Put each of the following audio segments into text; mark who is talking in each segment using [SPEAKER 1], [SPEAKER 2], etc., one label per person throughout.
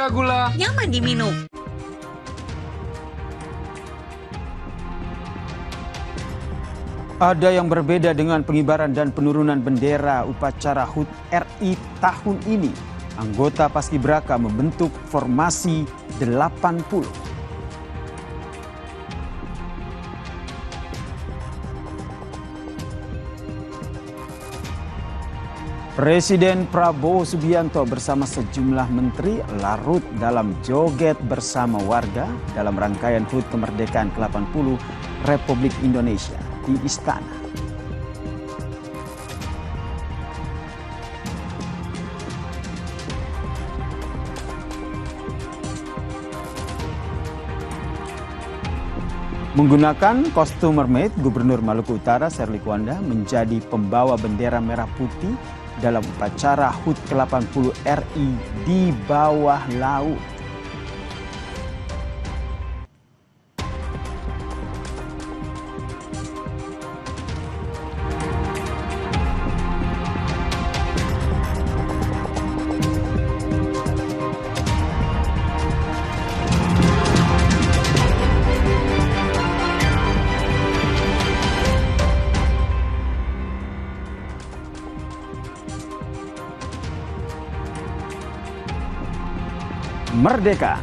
[SPEAKER 1] rendah gula,
[SPEAKER 2] nyaman diminum.
[SPEAKER 3] Ada yang berbeda dengan pengibaran dan penurunan bendera upacara HUT RI tahun ini. Anggota Paskibraka membentuk formasi 80. Presiden Prabowo Subianto bersama sejumlah menteri larut dalam joget bersama warga dalam rangkaian HUT Kemerdekaan ke-80 Republik Indonesia di Istana. Menggunakan kostum mermaid, Gubernur Maluku Utara Serly Kwanda menjadi pembawa bendera merah putih dalam upacara HUT ke-80 RI di bawah laut. Merdeka.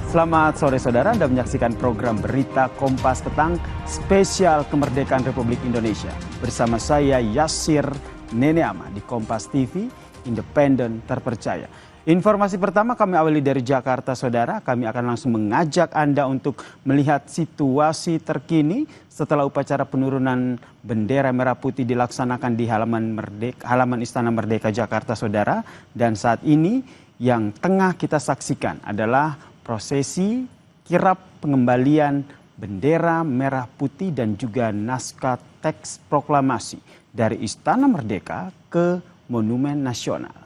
[SPEAKER 3] Selamat sore saudara, Anda menyaksikan program Berita Kompas Petang spesial Kemerdekaan Republik Indonesia. Bersama saya Yasir Neneama di Kompas TV, independen terpercaya. Informasi pertama kami awali dari Jakarta saudara, kami akan langsung mengajak Anda untuk melihat situasi terkini setelah upacara penurunan bendera merah putih dilaksanakan di halaman Istana Merdeka Jakarta saudara. Dan saat ini yang tengah kita saksikan adalah prosesi kirap pengembalian bendera merah putih dan juga naskah teks proklamasi dari Istana Merdeka ke Monumen Nasional.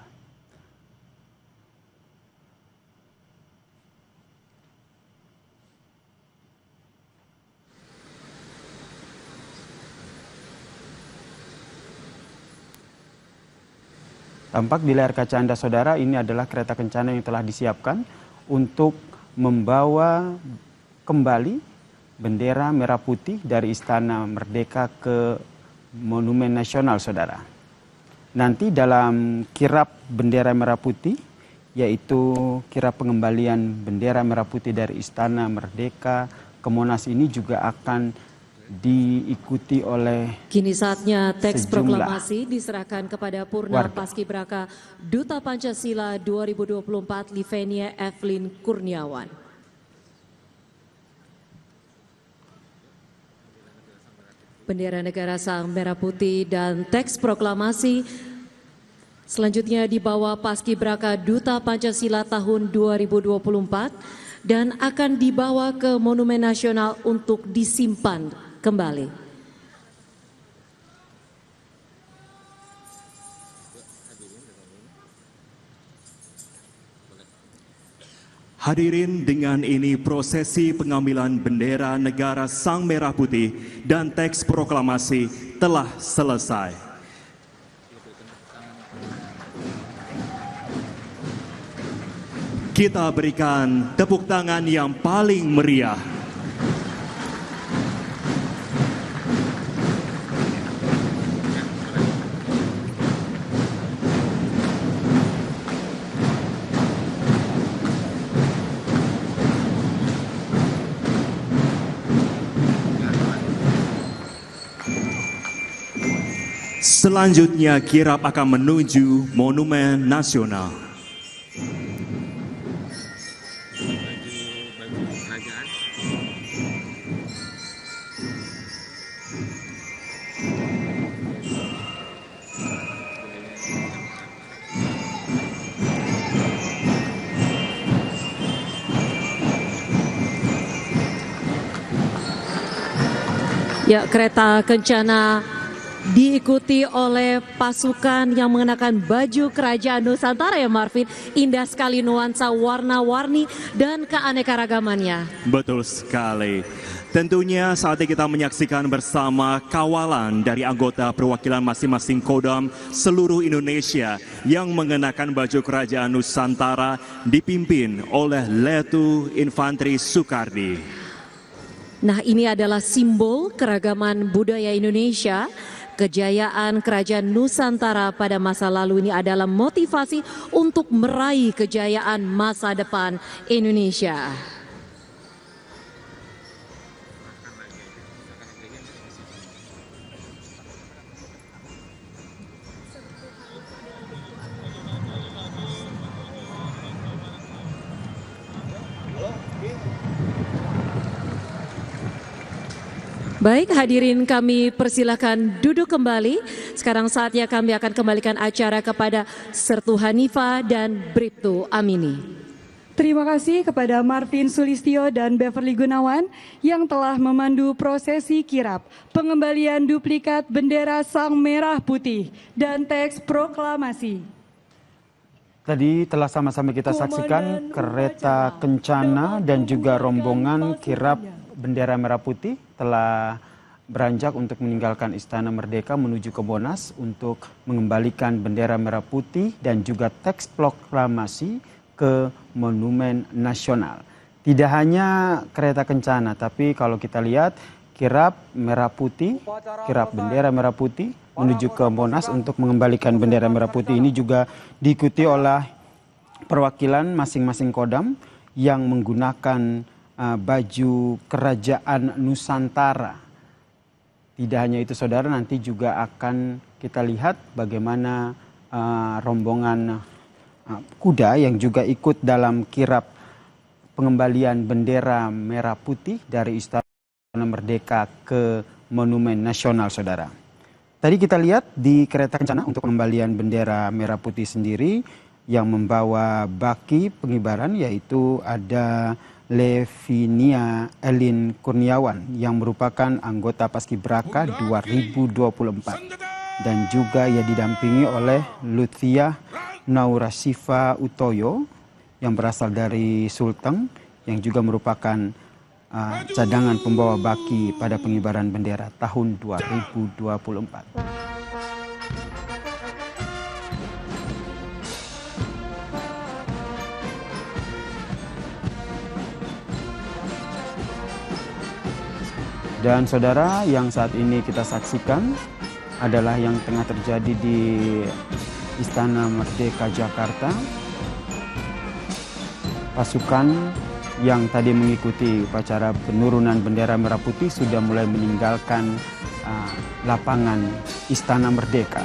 [SPEAKER 3] Tampak di layar kaca Anda saudara, ini adalah kereta kencana yang telah disiapkan untuk membawa kembali bendera merah putih dari Istana Merdeka ke Monumen Nasional saudara. Nanti dalam kirap bendera merah putih, yaitu kirap pengembalian bendera merah putih dari Istana Merdeka ke Monas ini juga akan diikuti oleh
[SPEAKER 4] kini saatnya teks proklamasi diserahkan kepada Purna Paskibraka Duta Pancasila 2024 Livenia Evelyn Kurniawan. Bendera negara sang merah putih dan teks proklamasi selanjutnya dibawa Paskibraka Duta Pancasila tahun 2024 dan akan dibawa ke Monumen Nasional untuk disimpan kembali.
[SPEAKER 5] Hadirin, dengan ini prosesi pengambilan bendera negara Sang Merah Putih dan teks proklamasi telah selesai. Kita berikan tepuk tangan yang paling meriah. Selanjutnya kirap akan menuju Monumen Nasional.
[SPEAKER 4] Ya, kereta kencana diikuti oleh pasukan yang mengenakan baju kerajaan Nusantara ya Marvin. Indah sekali nuansa warna-warni dan keanekaragamannya.
[SPEAKER 5] Betul sekali. Tentunya saatnya kita menyaksikan bersama kawalan dari anggota perwakilan masing-masing Kodam seluruh Indonesia yang mengenakan baju kerajaan Nusantara dipimpin oleh Letu Infantri Soekardi.
[SPEAKER 4] Nah, ini adalah simbol keragaman budaya Indonesia. Kejayaan kerajaan Nusantara pada masa lalu ini adalah motivasi untuk meraih kejayaan masa depan Indonesia. Baik, hadirin kami persilakan duduk kembali. Sekarang saatnya kami akan kembalikan acara kepada Sertu Hanifa dan Bribtu Amini.
[SPEAKER 1] Terima kasih kepada Marvin Sulistyo dan Beverly Gunawan yang telah memandu prosesi kirap, pengembalian duplikat bendera Sang Merah Putih dan teks proklamasi.
[SPEAKER 3] Tadi telah sama-sama kita saksikan kereta kencana dan juga rombongan kirap bendera merah putih telah beranjak untuk meninggalkan Istana Merdeka menuju ke Monas untuk mengembalikan bendera merah putih dan juga teks proklamasi ke Monumen Nasional. Tidak hanya kereta kencana, tapi kalau kita lihat kirap merah putih, kirap bendera merah putih menuju ke Monas untuk mengembalikan bendera merah putih ini juga diikuti oleh perwakilan masing-masing Kodam yang menggunakan baju kerajaan Nusantara. Tidak hanya itu saudara, nanti juga akan kita lihat bagaimana rombongan kuda yang juga ikut dalam kirap pengembalian bendera merah putih dari Istana Merdeka ke Monumen Nasional saudara. Tadi kita lihat di kereta kencana untuk pengembalian bendera merah putih sendiri yang membawa baki pengibaran yaitu ada Levinia Elin Kurniawan yang merupakan anggota Paskibraka 2024 dan juga ia didampingi oleh Lutfiah Naurasifa Utoyo yang berasal dari Sulteng yang juga merupakan cadangan pembawa baki pada pengibaran bendera tahun 2024. Dan saudara, yang saat ini kita saksikan adalah yang tengah terjadi di Istana Merdeka Jakarta. Pasukan yang tadi mengikuti upacara penurunan bendera merah putih sudah mulai meninggalkan lapangan Istana Merdeka.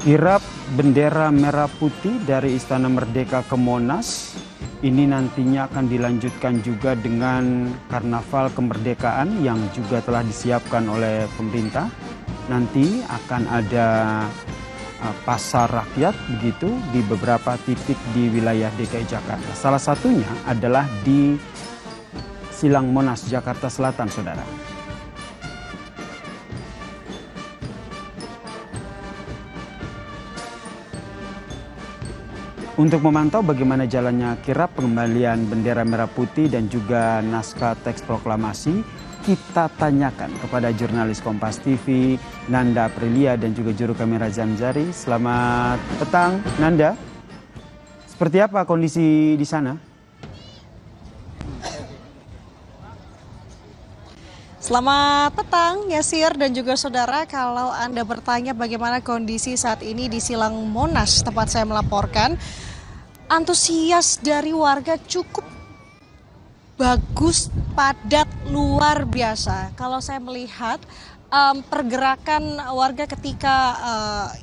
[SPEAKER 3] Kirap bendera merah putih dari Istana Merdeka ke Monas ini nantinya akan dilanjutkan juga dengan karnaval kemerdekaan yang juga telah disiapkan oleh pemerintah. Nanti akan ada pasar rakyat begitu di beberapa titik di wilayah DKI Jakarta. Salah satunya adalah di Silang Monas, Jakarta Selatan, saudara. Untuk memantau bagaimana jalannya kirap pengembalian bendera merah putih dan juga naskah teks proklamasi, kita tanyakan kepada jurnalis Kompas TV, Nanda Aprilia dan juga juru kamera Zamzari. Selamat petang, Nanda. Seperti apa kondisi di sana?
[SPEAKER 2] Selamat petang, Yasir dan juga saudara. Kalau Anda bertanya bagaimana kondisi saat ini di Silang Monas, tempat saya melaporkan, antusias dari warga cukup bagus, padat, luar biasa. Kalau saya melihat pergerakan warga ketika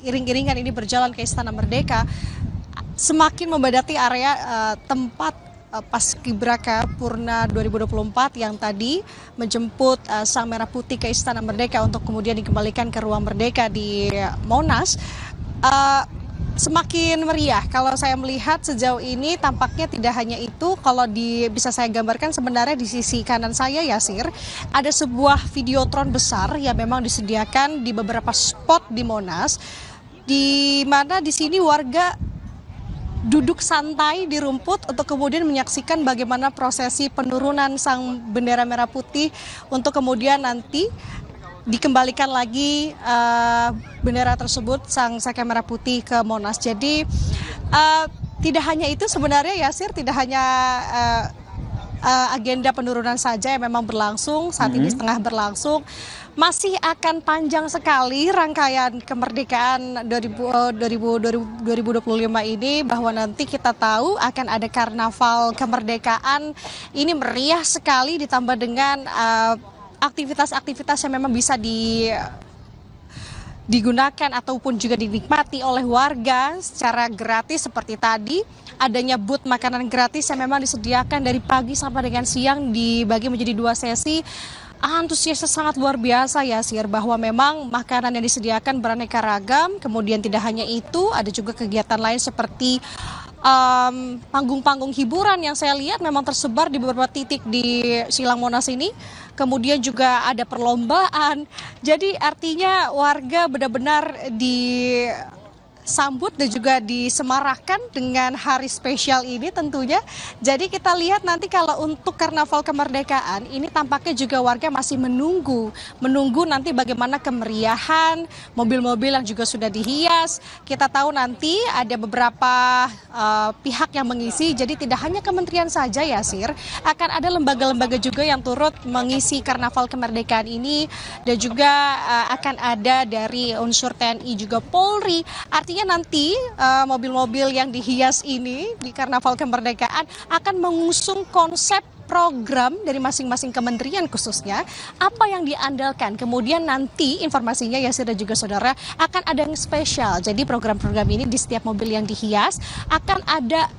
[SPEAKER 2] iring-iringan ini berjalan ke Istana Merdeka, semakin membadati area tempat Paskibraka Purna 2024 yang tadi menjemput Sang Merah Putih ke Istana Merdeka untuk kemudian dikembalikan ke Ruang Merdeka di Monas. Semakin meriah kalau saya melihat sejauh ini. Tampaknya tidak hanya itu, kalau bisa saya gambarkan sebenarnya di sisi kanan saya, Yasir, ada sebuah videotron besar yang memang disediakan di beberapa spot di Monas, di mana di sini warga duduk santai di rumput untuk kemudian menyaksikan bagaimana prosesi penurunan Sang Bendera Merah Putih untuk kemudian nanti dikembalikan lagi bendera tersebut, Sang Saka Merah Putih, ke Monas. Jadi tidak hanya itu sebenarnya, Yasir, tidak hanya agenda penurunan saja yang memang berlangsung saat ini, setengah berlangsung. Masih akan panjang sekali rangkaian kemerdekaan 2025 ini, bahwa nanti kita tahu akan ada karnaval kemerdekaan. Ini meriah sekali, ditambah dengan aktivitas-aktivitas yang memang bisa digunakan ataupun juga dinikmati oleh warga secara gratis. Seperti tadi adanya booth makanan gratis yang memang disediakan dari pagi sampai dengan siang, dibagi menjadi 2 sesi. Antusiasnya sangat luar biasa, Yasir, bahwa memang makanan yang disediakan beraneka ragam. Kemudian tidak hanya itu, ada juga kegiatan lain seperti panggung-panggung hiburan yang saya lihat memang tersebar di beberapa titik di Silang Monas ini. Kemudian juga ada perlombaan. Jadi artinya warga benar-benar disambut dan juga disemarakan dengan hari spesial ini tentunya. Jadi kita lihat nanti kalau untuk karnaval kemerdekaan ini tampaknya juga warga masih menunggu nanti bagaimana kemeriahan, mobil-mobil yang juga sudah dihias. Kita tahu nanti ada beberapa pihak yang mengisi, jadi tidak hanya kementerian saja, Yasir, akan ada lembaga-lembaga juga yang turut mengisi karnaval kemerdekaan ini, dan juga akan ada dari unsur TNI juga Polri. Artinya nanti mobil-mobil yang dihias ini di karnaval kemerdekaan akan mengusung konsep program dari masing-masing kementerian, khususnya apa yang diandalkan. Kemudian nanti informasinya, Yasir dan juga saudara, akan ada yang spesial. Jadi program-program ini di setiap mobil yang dihias akan ada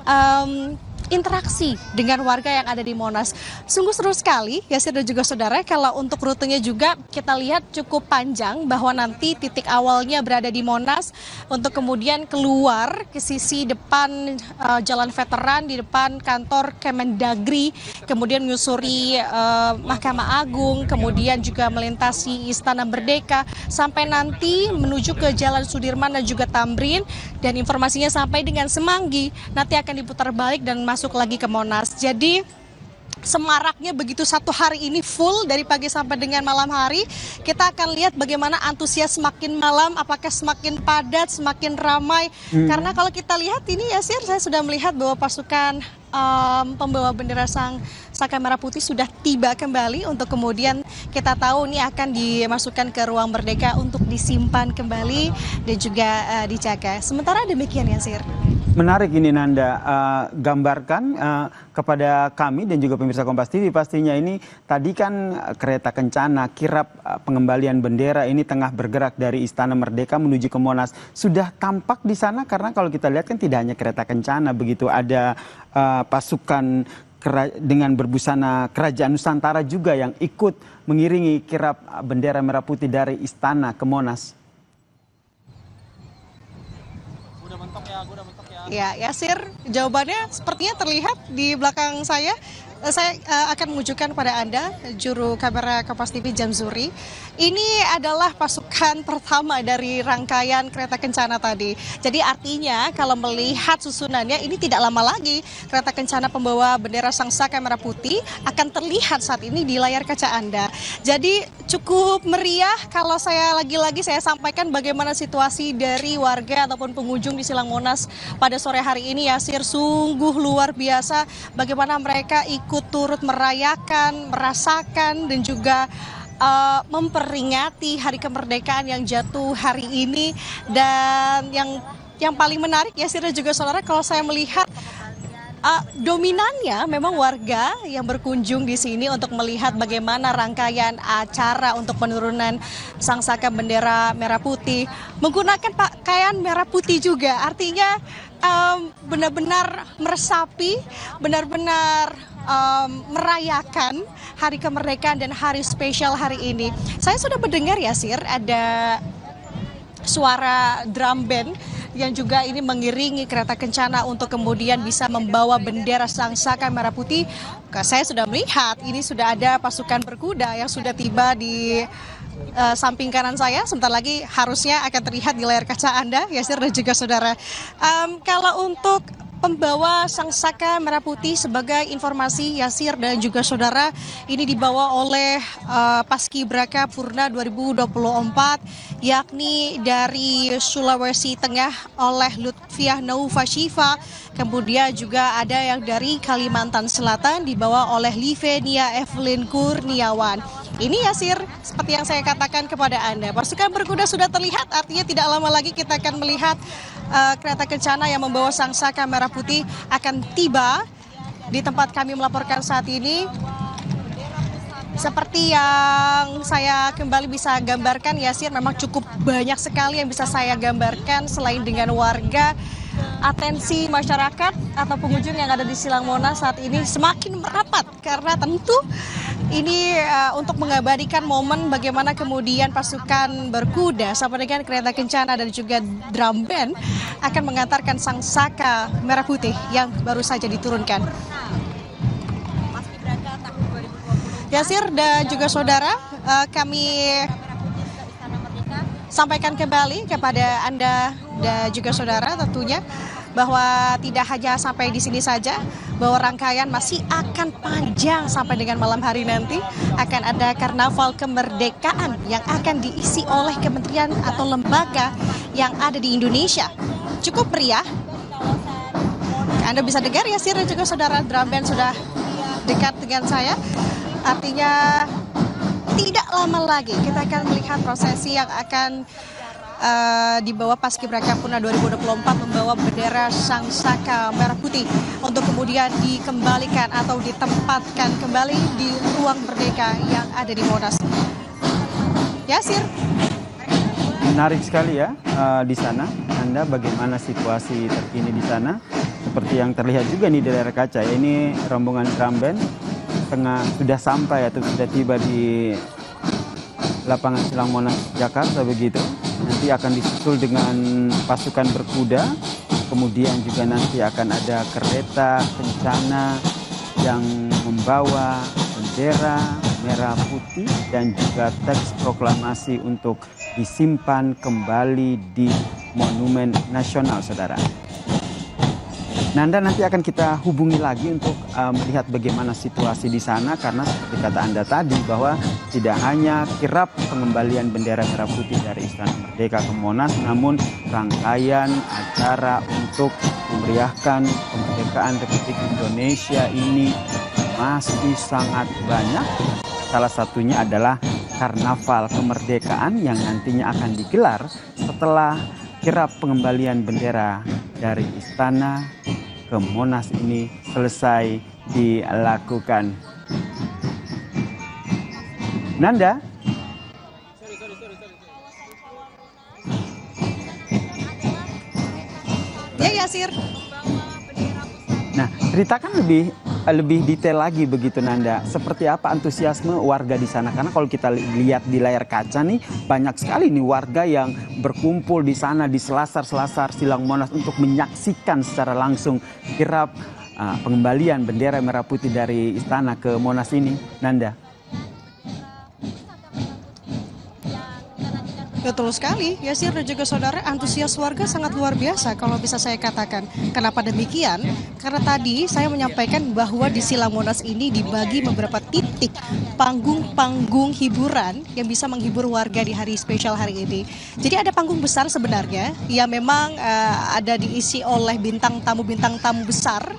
[SPEAKER 2] interaksi dengan warga yang ada di Monas. Sungguh seru sekali, Yasir dan juga saudara. Kalau untuk rutenya juga kita lihat cukup panjang, bahwa nanti titik awalnya berada di Monas untuk kemudian keluar ke sisi depan Jalan Veteran, di depan kantor Kemendagri, kemudian menyusuri Mahkamah Agung, kemudian juga melintasi Istana Merdeka, sampai nanti menuju ke Jalan Sudirman dan juga Tamrin, dan informasinya sampai dengan Semanggi, nanti akan diputar balik dan masuk lagi ke Monas. Jadi semaraknya begitu satu hari ini full dari pagi sampai dengan malam hari. Kita akan lihat bagaimana antusias semakin malam, apakah semakin padat, semakin ramai. Karena kalau kita lihat ini, Yasir, saya sudah melihat bahwa pasukan pembawa bendera Sang Saka Merah Putih sudah tiba kembali untuk kemudian kita tahu ini akan dimasukkan ke Ruang Merdeka untuk disimpan kembali dan juga dijaga. Sementara demikian, Yasir.
[SPEAKER 3] Menarik ini, Nanda, gambarkan kepada kami dan juga pemirsa Kompas TV. Pastinya ini tadi kan kereta kencana kirap pengembalian bendera ini tengah bergerak dari Istana Merdeka menuju ke Monas. Sudah tampak di sana, karena kalau kita lihat kan tidak hanya kereta kencana begitu, ada pasukan dengan berbusana Kerajaan Nusantara juga yang ikut mengiringi kirap bendera merah putih dari Istana ke Monas.
[SPEAKER 2] Ya, Yasir, jawabannya sepertinya terlihat di belakang saya. Saya akan menunjukkan pada Anda, juru kamera Kompas TV Jamzuri. Ini adalah pasukan pertama dari rangkaian kereta kencana tadi. Jadi artinya kalau melihat susunannya ini tidak lama lagi kereta kencana pembawa bendera Sang Saka Merah Putih akan terlihat saat ini di layar kaca Anda. Jadi cukup meriah. Kalau saya lagi-lagi saya sampaikan bagaimana situasi dari warga ataupun pengunjung di Silang Monas pada sore hari ini, Yasir, sungguh luar biasa bagaimana mereka ikut turut merayakan, merasakan, dan juga memperingati hari kemerdekaan yang jatuh hari ini. Dan yang paling menarik, Yasir dan juga saudara, kalau saya melihat dominannya memang warga yang berkunjung di sini untuk melihat bagaimana rangkaian acara untuk penurunan Sang Saka Bendera Merah Putih menggunakan pakaian merah putih juga. Artinya benar-benar meresapi, benar-benar merayakan hari kemerdekaan dan hari spesial hari ini. Saya sudah mendengar ya Sir, ada suara drum band yang juga ini mengiringi kereta kencana untuk kemudian bisa membawa bendera Sang Saka Merah Putih. Saya sudah melihat ini sudah ada pasukan berkuda yang sudah tiba di samping kanan saya. Sebentar lagi harusnya akan terlihat di layar kaca Anda, Yasir dan juga saudara. Kalau untuk pembawa Sang Saka Merah Putih, sebagai informasi Yasir dan juga saudara, ini dibawa oleh Paskibraka Purna 2024, yakni dari Sulawesi Tengah oleh Lutfiah Naufa Syifa, kemudian juga ada yang dari Kalimantan Selatan dibawa oleh Livenia Evelyn Kurniawan. Ini Yasir, seperti yang saya katakan kepada Anda, pasukan berkuda sudah terlihat, artinya tidak lama lagi kita akan melihat kereta kencana yang membawa Sang Saka Merah Putih akan tiba di tempat kami melaporkan saat ini. Seperti yang saya kembali bisa gambarkan, Yasir, memang cukup banyak sekali yang bisa saya gambarkan selain dengan warga. Atensi masyarakat atau pengunjung yang ada di Silang Monas saat ini semakin merapat karena tentu ini untuk mengabadikan momen bagaimana kemudian pasukan berkuda sama dengan kereta kencana dan juga drum band akan mengantarkan Sang Saka Merah Putih yang baru saja diturunkan. Yasir dan juga saudara, kami sampaikan kembali kepada Anda dan juga saudara tentunya bahwa tidak hanya sampai di sini saja, bahwa rangkaian masih akan panjang sampai dengan malam hari nanti. Akan ada karnaval kemerdekaan yang akan diisi oleh kementerian atau lembaga yang ada di Indonesia. Cukup meriah. Anda bisa dengar ya Sir dan juga saudara, drum band sudah dekat dengan saya. Artinya tidak lama lagi kita akan melihat prosesi yang akan dibawa Paskibraka Purna 2024 membawa bendera Sang Saka Merah Putih untuk kemudian dikembalikan atau ditempatkan kembali di ruang merdeka yang ada di Monas. Yasir.
[SPEAKER 3] Menarik sekali ya di sana. Anda bagaimana situasi terkini di sana? Seperti yang terlihat juga nih di layar kaca. Ini rombongan drum band sudah sampai atau sudah tiba di lapangan Silang Monas Jakarta begitu. Nanti akan disusul dengan pasukan berkuda, kemudian juga nanti akan ada kereta kencana yang membawa bendera merah putih dan juga teks proklamasi untuk disimpan kembali di Monumen Nasional, saudara. Nanda, nanti akan kita hubungi lagi untuk melihat bagaimana situasi di sana, karena seperti kata Anda tadi bahwa tidak hanya kirap pengembalian bendera merah putih dari Istana Merdeka ke Monas, namun rangkaian acara untuk memeriahkan kemerdekaan Republik Indonesia ini masih sangat banyak. Salah satunya adalah karnaval kemerdekaan yang nantinya akan digelar setelah kirap pengembalian bendera dari Istana ke Monas ini selesai dilakukan. Nanda?
[SPEAKER 2] Ya Yasir.
[SPEAKER 3] Nah, ceritakan lebih detail lagi begitu Nanda. Seperti apa antusiasme warga di sana? Karena kalau kita lihat di layar kaca nih, banyak sekali nih warga yang berkumpul di sana di selasar-selasar Silang Monas untuk menyaksikan secara langsung kirap pengembalian bendera merah putih dari istana ke Monas ini, Nanda.
[SPEAKER 2] Betul sekali, Yasir dan juga saudara, antusias warga sangat luar biasa kalau bisa saya katakan. Kenapa demikian? Karena tadi saya menyampaikan bahwa di Silang Monas ini dibagi beberapa titik panggung-panggung hiburan yang bisa menghibur warga di hari spesial hari ini. Jadi ada panggung besar sebenarnya yang memang ada diisi oleh bintang tamu besar,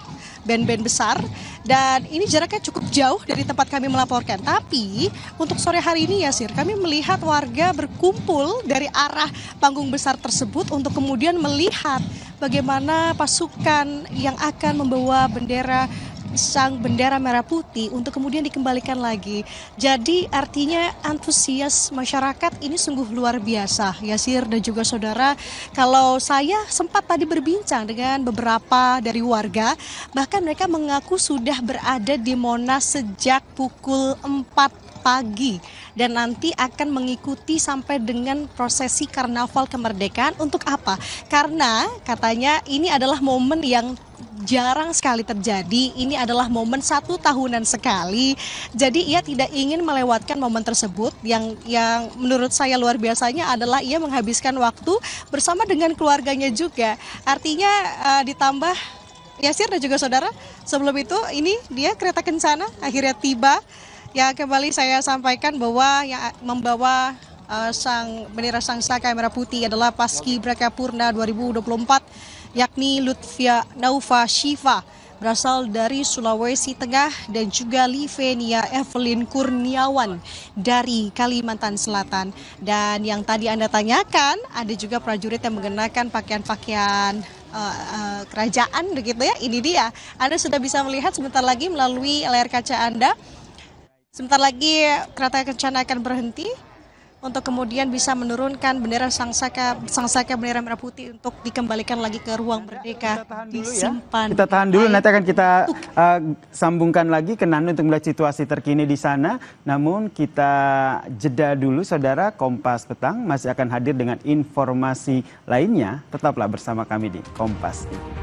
[SPEAKER 2] band-band besar, dan ini jaraknya cukup jauh dari tempat kami melaporkan. Tapi untuk sore hari ini Yasir, kami melihat warga berkumpul dari arah panggung besar tersebut untuk kemudian melihat bagaimana pasukan yang akan membawa bendera sang bendera merah putih untuk kemudian dikembalikan lagi. Jadi artinya antusias masyarakat ini sungguh luar biasa, Yasir dan juga saudara. Kalau saya sempat tadi berbincang dengan beberapa dari warga, bahkan mereka mengaku sudah berada di Monas sejak pukul 4 pagi dan nanti akan mengikuti sampai dengan prosesi karnaval kemerdekaan. Untuk apa? Karena katanya ini adalah momen yang jarang sekali terjadi. Ini adalah momen 1 tahunan sekali. Jadi ia tidak ingin melewatkan momen tersebut. Yang menurut saya luar biasanya adalah ia menghabiskan waktu bersama dengan keluarganya juga. Artinya ditambah Yasir dan juga saudara, sebelum itu ini dia kereta kencana akhirnya tiba. Ya, kembali saya sampaikan bahwa yang membawa bendera sang saka merah putih adalah Paskibraka Purna 2024, yakni Lutfia Naufa Shiva berasal dari Sulawesi Tengah dan juga Livenia Evelyn Kurniawan dari Kalimantan Selatan. Dan yang tadi Anda tanyakan, ada juga prajurit yang mengenakan pakaian-pakaian kerajaan begitu ya. Ini dia. Anda sudah bisa melihat sebentar lagi melalui layar kaca Anda. Sebentar lagi kereta kencana akan berhenti untuk kemudian bisa menurunkan bendera sang saka bendera merah putih untuk dikembalikan lagi ke ruang merdeka, disimpan.
[SPEAKER 3] Kita tahan dulu, nanti akan kita sambungkan lagi ke Nanu untuk melihat situasi terkini di sana. Namun kita jeda dulu, saudara. Kompas Petang masih akan hadir dengan informasi lainnya. Tetaplah bersama kami di Kompas TV.